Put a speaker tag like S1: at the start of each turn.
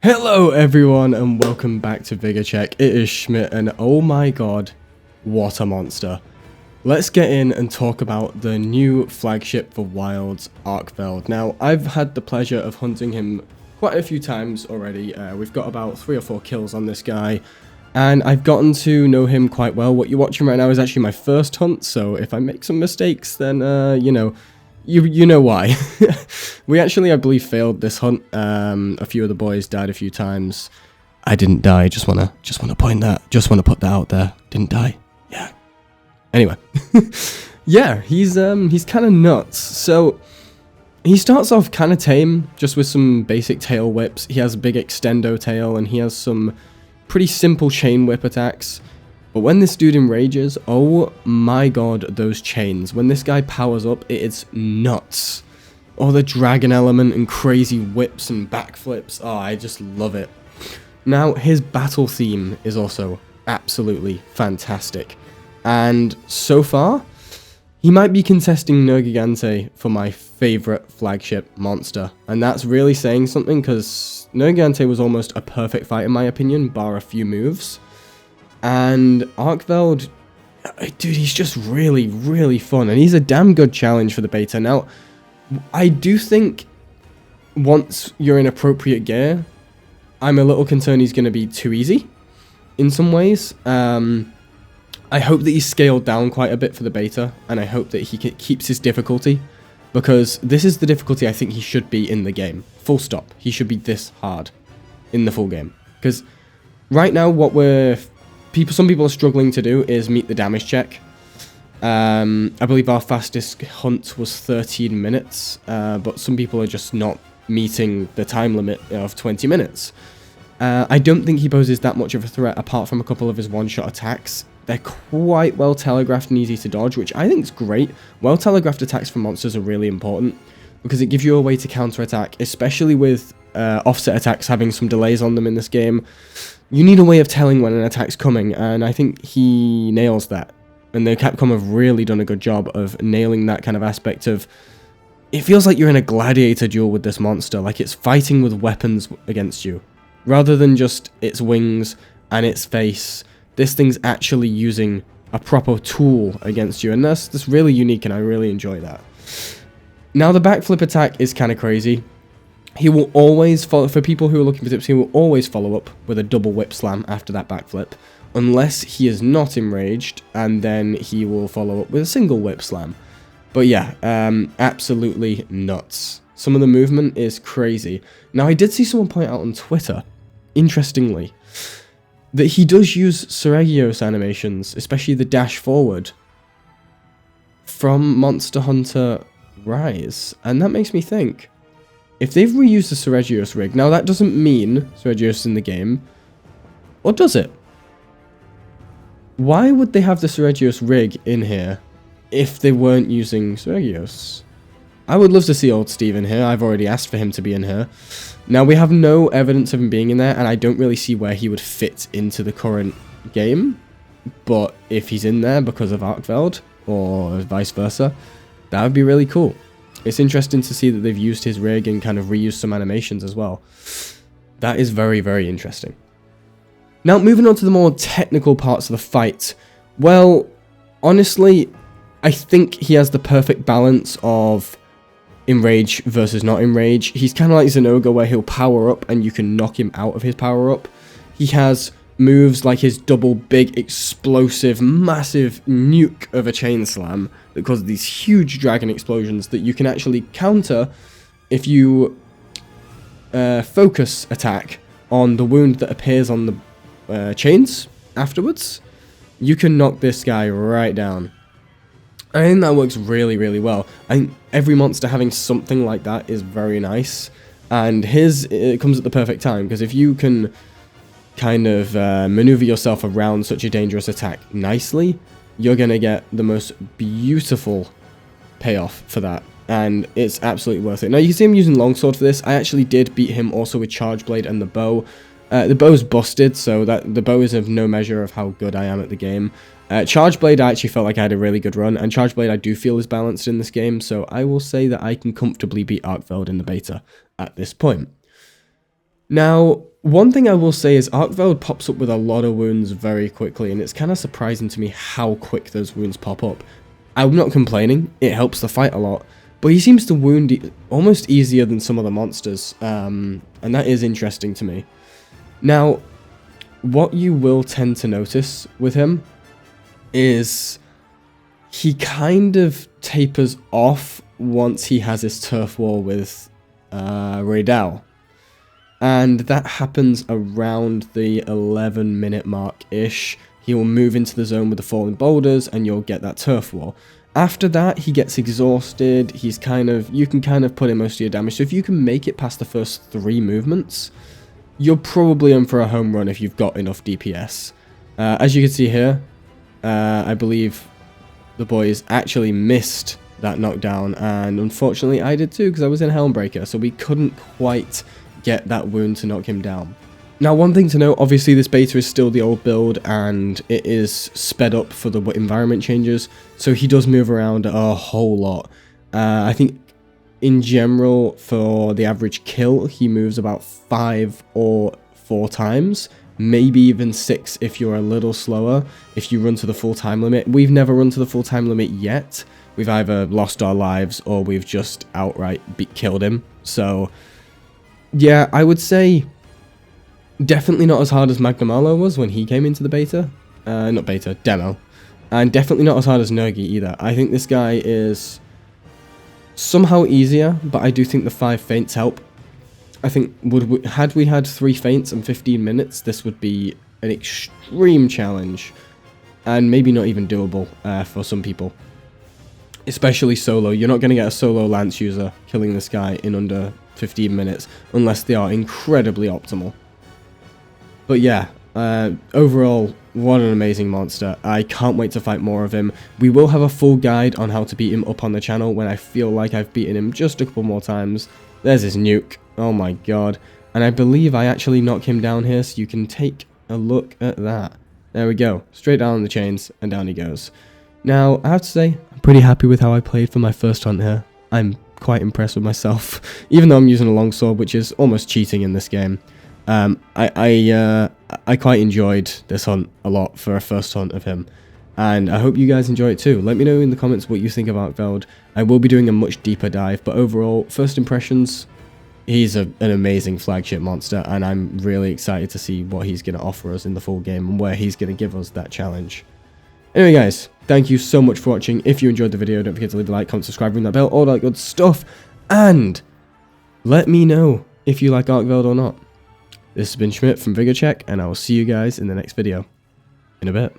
S1: Hello everyone and welcome back to VigorCheck. It is Schmidt and oh my god, what a monster. Let's get in and talk about the new flagship for Wilds, Arkveld. Now, I've had the pleasure of hunting him quite a few times already. We've got about 3 or 4 kills on this guy, and I've gotten to know him quite well. What you're watching right now is actually my first hunt, so if I make some mistakes, then, you know why. We actually, I believe, failed this hunt. A few of the boys died a few times. I didn't die. Just wanna point that. Just wanna put that out there. Didn't die. Yeah. Anyway, yeah, he's kind of nuts. So he starts off kind of tame, just with some basic tail whips. He has a big extendo tail, and he has some pretty simple chain whip attacks. But when this dude enrages, oh my god, those chains. When this guy powers up, it is nuts. Oh, the dragon element and crazy whips and backflips. Oh, I just love it. Now, his battle theme is also absolutely fantastic. And so far, he might be contesting Nergigante for my favorite flagship monster. And that's really saying something, because Nergigante was almost a perfect fight in my opinion, bar a few moves. And Arkveld, dude, he's just really, really fun. And he's a damn good challenge for the beta. Now, I do think once you're in appropriate gear, I'm a little concerned he's going to be too easy in some ways. I hope that he's scaled down quite a bit for the beta. And I hope that he keeps his difficulty. Because this is the difficulty I think he should be in the game. Full stop. He should be this hard in the full game. Because right now what some people are struggling to do is meet the damage check. I believe our fastest hunt was 13 minutes, but some people are just not meeting the time limit of 20 minutes. I don't think he poses that much of a threat apart from a couple of his one-shot attacks. They're quite well telegraphed and easy to dodge, which I think is great. Well telegraphed attacks for monsters are really important because it gives you a way to counterattack, especially with offset attacks having some delays on them in this game. You need a way of telling when an attack's coming, and I think he nails that. And the Capcom have really done a good job of nailing that kind of aspect of... It feels like you're in a gladiator duel with this monster, like it's fighting with weapons against you. Rather than just its wings and its face, this thing's actually using a proper tool against you, and that's really unique, and I really enjoy that. Now, the backflip attack is kind of crazy. He will always follow, for people who are looking for tips, he will always follow up with a double whip slam after that backflip, unless he is not enraged, and then he will follow up with a single whip slam. But yeah, absolutely nuts. Some of the movement is crazy. Now, I did see someone point out on Twitter, interestingly, that he does use Seregios animations, especially the dash forward, from Monster Hunter Rise, and that makes me think, if they've reused the Seregios rig, now that doesn't mean Seregios in the game, or does it? Why would they have the Seregios rig in here if they weren't using Seregios? I would love to see old Steve in here. I've already asked for him to be in here. Now, we have no evidence of him being in there, and I don't really see where he would fit into the current game. But if he's in there because of Arkveld, or vice versa, that would be really cool. It's interesting to see that they've used his rig and kind of reused some animations as well. That is very, very interesting. Now, moving on to the more technical parts of the fight. Well, honestly, I think he has the perfect balance of enrage versus not enrage. He's kind of like Zenoga, where he'll power up and you can knock him out of his power up. He has moves like his double big explosive massive nuke of a chain slam that causes these huge dragon explosions that you can actually counter if you focus attack on the wound that appears on the chains afterwards. You can knock this guy right down. I think that works really, really well. I think every monster having something like that is very nice, and it comes at the perfect time, because if you can kind of maneuver yourself around such a dangerous attack nicely, you're going to get the most beautiful payoff for that, and it's absolutely worth it. Now, you can see him using longsword for this. I actually did beat him also with charge blade and the bow. The bow's busted, so that the bow is of no measure of how good I am at the game. Charge blade, I actually felt like I had a really good run, and charge blade I do feel is balanced in this game, so I will say that I can comfortably beat Arkveld in the beta at this point. Now, one thing I will say is Arkveld pops up with a lot of wounds very quickly, and it's kind of surprising to me how quick those wounds pop up. I'm not complaining, it helps the fight a lot, but he seems to wound almost easier than some of the monsters, and that is interesting to me. Now, what you will tend to notice with him is he kind of tapers off once he has his turf war with Raydal. And that happens around the 11-minute mark-ish. He will move into the zone with the falling boulders, and you'll get that turf war. After that, he gets exhausted. You can kind of put in most of your damage. So if you can make it past the first 3 movements, you're probably in for a home run if you've got enough DPS. As you can see here, I believe the boys actually missed that knockdown, and unfortunately I did too because I was in Helmbreaker, so we couldn't quite get that wound to knock him down. Now, one thing to note, obviously this beta is still the old build and it is sped up for the environment changes, so he does move around a whole lot. I think in general for the average kill he moves about 5 or 4 times, maybe even 6 if you're a little slower, if you run to the full time limit. We've never run to the full time limit yet. We've either lost our lives or we've just outright killed him. So yeah, I would say definitely not as hard as Magnamalo was when he came into the beta. Not beta, demo. And definitely not as hard as Nergi either. I think this guy is somehow easier, but I do think the 5 feints help. I think had we had 3 feints and 15 minutes, this would be an extreme challenge. And maybe not even doable for some people. Especially solo. You're not going to get a solo Lance user killing this guy in under 15 minutes unless they are incredibly optimal. But yeah, overall, what an amazing monster. I can't wait to fight more of him. We will have a full guide on how to beat him up on the channel when I feel like I've beaten him just a couple more times. There's his nuke. Oh my god. And I believe I actually knock him down here, so you can take a look at that. There we go. Straight down the chains, and down he goes. Now, I have to say, I'm pretty happy with how I played for my first hunt here. I'm quite impressed with myself, even though I'm using a longsword, which is almost cheating in this game. I quite enjoyed this hunt a lot for a first hunt of him, and I hope you guys enjoy it too. Let me know in the comments what you think of Arkveld. I will be doing a much deeper dive, but overall, first impressions, he's an amazing flagship monster, and I'm really excited to see what he's going to offer us in the full game and where he's going to give us that challenge. Anyway guys, thank you so much for watching. If you enjoyed the video, don't forget to leave a like, comment, subscribe, ring that bell, all that good stuff. And let me know if you like Arkveld or not. This has been Schmidt from VigorCheck, and I will see you guys in the next video. In a bit.